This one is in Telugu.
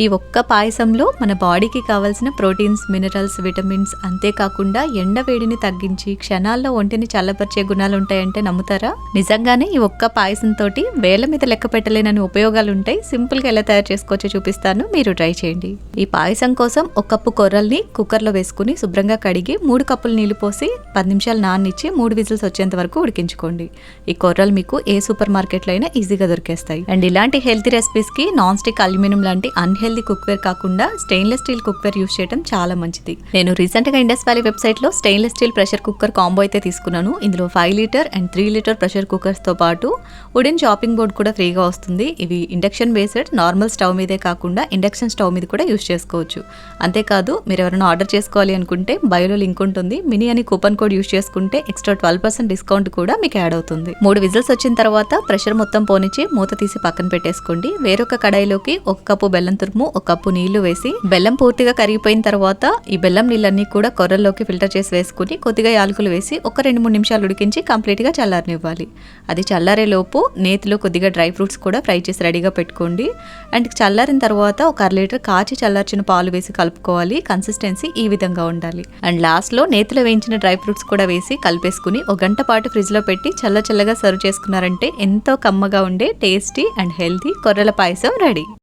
ఈ ఒక్క పాయసంలో మన బాడీకి కావాల్సిన ప్రోటీన్స్, మినరల్స్, విటమిన్స్, అంతేకాకుండా ఎండ వేడిని తగ్గించి క్షణాల్లో ఒంటిని చల్లపరిచే గుణాలు ఉంటాయంటే నమ్ముతారా? నిజంగానే ఈ ఒక్క పాయసం తోటి వేల మీద లెక్క పెట్టలేనని ఉపయోగాలు ఉంటాయి. సింపుల్ గా ఎలా తయారు చేసుకోవచ్చో చూపిస్తాను, మీరు ట్రై చేయండి. ఈ పాయసం కోసం ఒక కప్పు కొర్రల్ని కుక్కర్లో వేసుకుని శుభ్రంగా కడిగి 3 కప్పులు నీళ్లు పోసి 10 నిమిషాలు నాననిచ్చి 3 విజిల్స్ వచ్చేంత వరకు ఉడికించుకోండి. ఈ కొర్రలు మీకు ఏ సూపర్ మార్కెట్లో అయినా ఈజీగా దొరికేస్తాయి. అండ్ ఇలాంటి హెల్తీ రెసిపీస్ కి నాన్ స్టిక్ అల్యూమినియం లాంటి అన్హెల్దీ కుక్వేర్ కాకుండా స్టెయిన్లెస్ స్టీల్ కుక్వేర్ యూస్ చేయడం చాలా మంచిది. నేను రీసెంట్ గా ఇండస్ వ్యాలీ వెబ్సైట్ లో stainless steel pressure cooker combo అయితే తీసుకున్నాను. ఇందులో 5 litre and 3 litre pressure cookers తో పాటు వుడెన్ చాపింగ్ బోర్డ్ కూడా ఫ్రీగా వస్తుంది. ఇవి ఇండక్షన్ బేస్డ్ నార్మల్ స్టవ్ మీదే కాకుండా ఇండక్షన్ స్టవ్ మీద కూడా యూస్ చేసుకోవచ్చు. అంతేకాదు, మీరు ఎవరైనా ఆర్డర్ చేసుకోవాలి అనుకుంటే బయోలో లింక్ ఉంటుంది. మినీ అని కూపన్ కోడ్ యూస్ చేసుకుంటే ఎక్స్ట్రా 12% డిస్కౌంట్ కూడా మీకు యాడ్ అవుతుంది. 3 విజిల్స్ వచ్చిన తర్వాత ప్రెషర్ మొత్తం పోనిచ్చి మూత తీసి పక్కన పెట్టేసుకోండి. వేరొక కడాయిలోకి 1 కప్పు బెల్లం తురుము, 1 కప్పు నీళ్లు వేసి బెల్లం పూర్తిగా కరిగిపోయిన తర్వాత ఈ బెల్లం నీళ్ళన్నీ కూడా కొర్రల్లోకి ఫిల్టర్ చేసి వేసుకుని కొద్దిగా యాలకులు వేసి ఒక 2-3 నిమిషాలు ఉడికించి కంప్లీట్ గా చల్లారనివ్వాలి. అది చల్లారే లోపు నేతిలో కొద్దిగా డ్రై ఫ్రూట్స్ కూడా ఫ్రై చేసి రెడీగా పెట్టుకోండి. అండ్ చల్లారిన తర్వాత ఒక 1/2 లీటర్ కాచి చల్లార్చిన పాలు వేసి కలుపుకోవాలి. కన్సిస్టెన్సీ ఈ విధంగా ఉండాలి. అండ్ లాస్ట్ లో నేతిలో వేయించిన డ్రై ఫ్రూట్స్ కూడా వేసి కలిపేసుకుని 1 గంట పాటు ఫ్రిడ్జ్ లో పెట్టి చల్లగా సర్వ్ చేసుకున్నారంటే ఎంతో కమ్మగా ఉండే టేస్టీ అండ్ హెల్తీ కొర్రల పాయసం రెడీ.